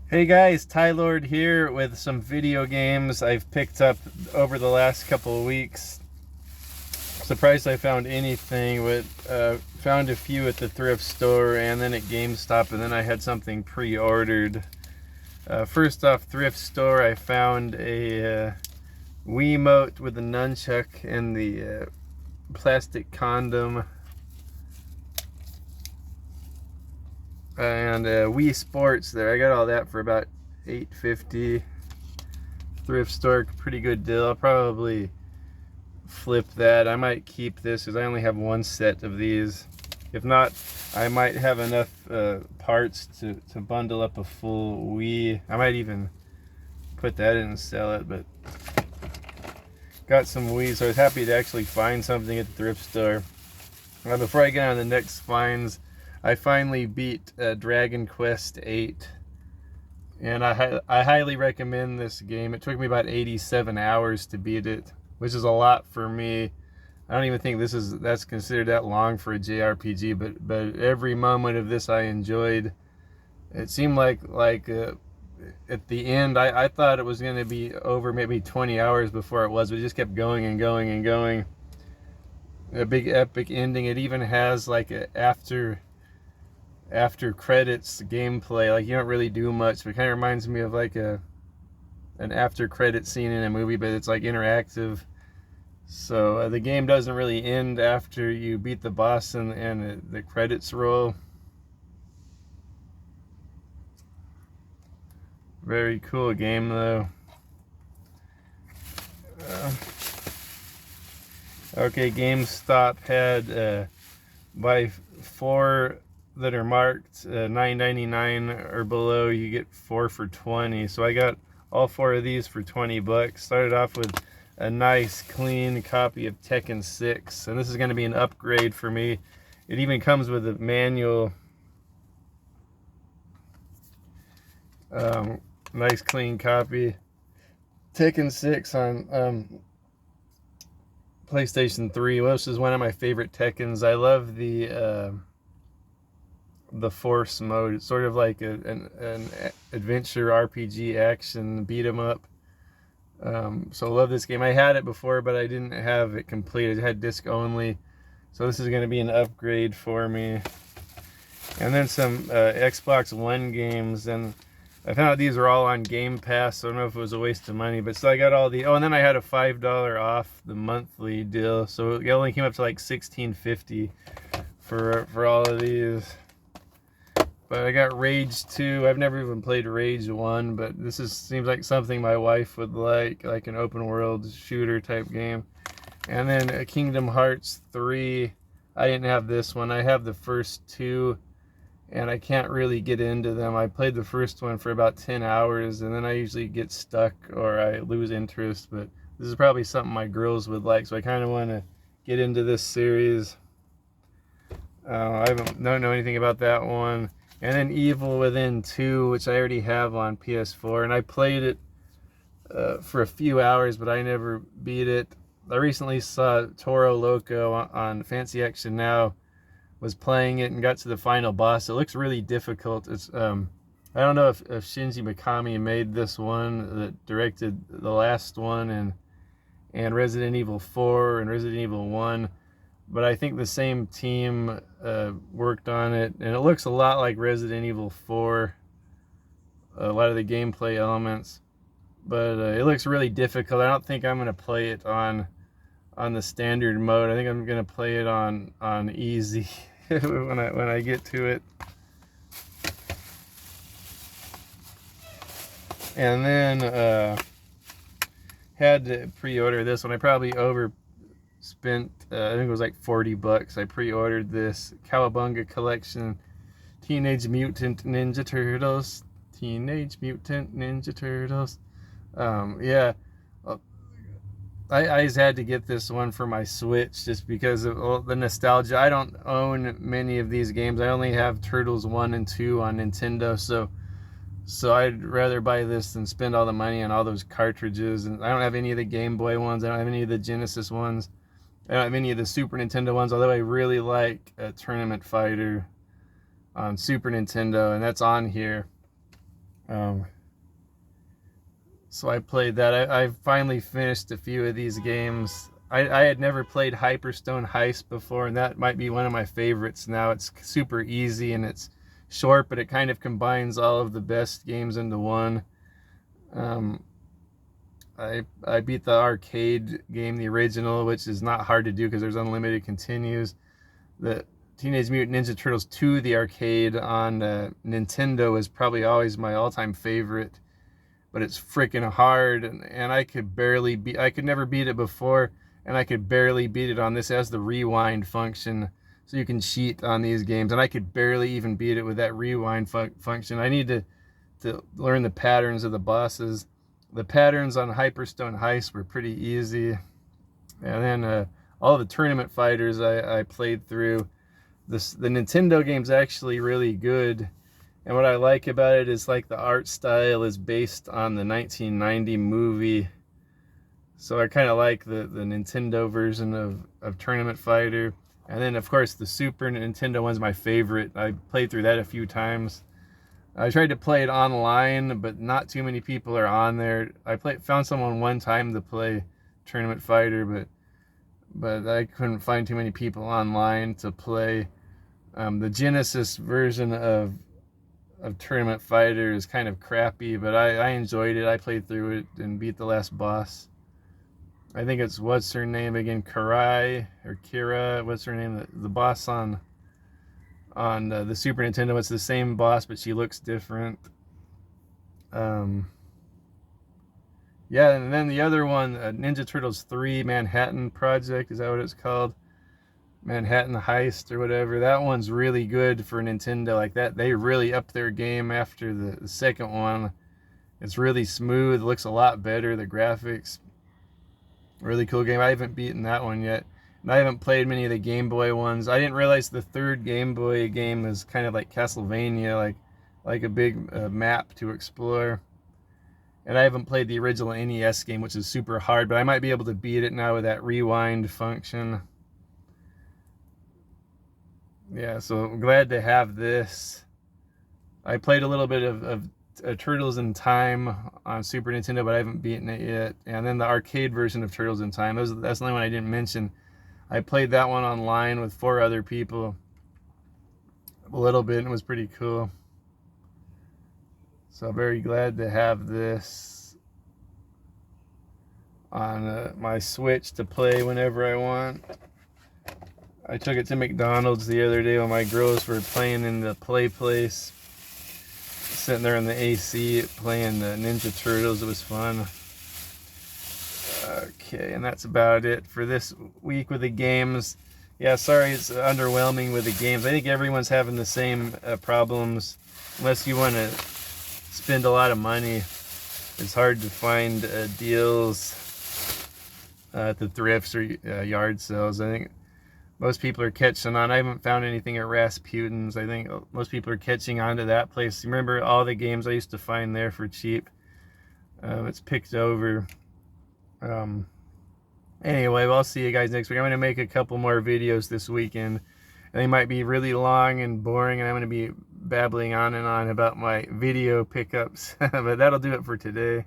Hey guys, Tylord here with some video games I've picked up over the last couple of weeks. Surprised I found anything, but found a few at the thrift store and then at GameStop, and then I had something pre-ordered. First off, thrift store, I found a Wii Mote with a nunchuck and the plastic condom, and Wii Sports there. I got all that for about $8.50. Thrift store, pretty good deal. I'll probably flip that. I might keep this because I only have one set of these. If not, I might have enough parts to bundle up a full Wii. I might even put that in and sell it, but got some Wii, so I was happy to actually find something at the thrift store. Now, before I get on to the next finds, I finally beat Dragon Quest VIII, and I highly recommend this game. It took me about 87 hours to beat it, which is a lot for me. I don't even think that's considered that long for a JRPG, but every moment of this I enjoyed. It seemed like at the end I thought it was going to be over maybe 20 hours before it was, but it just kept going and going and going. A big epic ending. It even has like a after credits gameplay. Like, you don't really do much, but it kind of reminds me of like an after credit scene in a movie, but it's like interactive. So the game doesn't really end after you beat the boss and the credits roll. Very cool game though. Okay, GameStop had buy 4 that are marked $9.99 or below, you get 4 for $20. So I got all 4 of these for $20. Started off with a nice clean copy of Tekken 6, and this is going to be an upgrade for me. It even comes with a manual. Nice clean copy. Tekken 6 on PlayStation 3, which is one of my favorite Tekkens. I love the Force mode. It's sort of like an adventure RPG action beat 'em up. So I love this game. I had it before, but I didn't have it complete. I had disc only. So this is going to be an upgrade for me. And then some Xbox One games. And I found out these were all on Game Pass. So I don't know if it was a waste of money. But so I got all the... Oh, and then I had a $5 off the monthly deal. So it only came up to like $16.50 for all of these. But I got Rage 2. I've never even played Rage 1, but this seems like something my wife would like an open world shooter type game. And then Kingdom Hearts 3. I didn't have this one. I have the first 2, and I can't really get into them. I played the first one for about 10 hours, and then I usually get stuck or I lose interest. But this is probably something my girls would like, so I kind of want to get into this series. Don't know anything about that one. And then Evil Within 2, which I already have on PS4, and I played it for a few hours, but I never beat it. I recently saw Toro Loco on Fancy Action Now, was playing it and got to the final boss. It looks really difficult. It's I don't know if Shinji Mikami made this one, that directed the last one, and Resident Evil 4 and Resident Evil 1. But I think the same team worked on it, and it looks a lot like Resident Evil 4, a lot of the gameplay elements, but it looks really difficult. I don't think I'm going to play it on the standard mode. I think I'm going to play it on easy when I get to it. And then had to pre-order this one. I probably spent I think it was like $40. I pre-ordered this Cowabunga collection, Teenage Mutant Ninja Turtles. Yeah, I just had to get this one for my Switch just because of the nostalgia. I don't own many of these games. I only have Turtles 1 and 2 on Nintendo, so I'd rather buy this than spend all the money on all those cartridges. And I don't have any of the Game Boy ones. I don't have any of the Genesis ones. I don't have any of the Super Nintendo ones, although I really like Tournament Fighter on Super Nintendo, and that's on here. Um, so I played that. I finally finished a few of these games. I had never played Hyperstone Heist before, and that might be one of my favorites now. It's super easy and it's short, but it kind of combines all of the best games into one. Um, I beat the arcade game, the original, which is not hard to do because there's unlimited continues. The Teenage Mutant Ninja Turtles 2, the arcade on Nintendo, is probably always my all-time favorite, but it's freaking hard, and I could never beat it before, and I could barely beat it on this. It has the rewind function, so you can cheat on these games, and I could barely even beat it with that rewind function. I need to learn the patterns of the bosses. The patterns on Hyperstone Heist were pretty easy, and then all the tournament fighters I played through. The Nintendo game's actually really good, and what I like about it is like the art style is based on the 1990 movie, so I kind of like the Nintendo version of Tournament Fighter. And then of course the Super Nintendo one's my favorite. I played through that a few times. I tried to play it online, but not too many people are on there. Found someone one time to play Tournament Fighter, but I couldn't find too many people online to play. The Genesis version of Tournament Fighter is kind of crappy, but I enjoyed it. I played through it and beat the last boss. I think it's, what's her name again, Karai or Kira? What's her name? The boss on the Super Nintendo. It's the same boss, but she looks different. Yeah, and then the other one, Ninja Turtles 3 Manhattan Project, is that what it's called? Manhattan Heist or whatever. That one's really good for Nintendo. Like that, they really upped their game after the second one. It's really smooth, looks a lot better. The graphics, really cool game. I haven't beaten that one yet. And I haven't played many of the Game Boy ones. I didn't realize the third Game Boy game is kind of like Castlevania, like a big map to explore. And I haven't played the original NES game, which is super hard, but I might be able to beat it now with that rewind function. Yeah, so I'm glad to have this. I played a little bit of Turtles in Time on Super Nintendo, but I haven't beaten it yet. And then the arcade version of Turtles in Time, that's the only one I didn't mention. I played that one online with 4 other people a little bit, and it was pretty cool. So very glad to have this on my Switch to play whenever I want. I took it to McDonald's the other day when my girls were playing in the play place. Sitting there in the AC playing the Ninja Turtles. It was fun. Okay, and that's about it for this week with the games. Yeah, sorry it's underwhelming with the games. I think everyone's having the same problems. Unless you want to spend a lot of money, it's hard to find deals at the thrifts or yard sales. I think most people are catching on. I haven't found anything at Rasputin's. I think most people are catching on to that place. Remember all the games I used to find there for cheap? It's picked over. Anyway, I'll see you guys next week. I'm going to make a couple more videos this weekend. And they might be really long and boring, and I'm going to be babbling on and on about my video pickups. But that'll do it for today.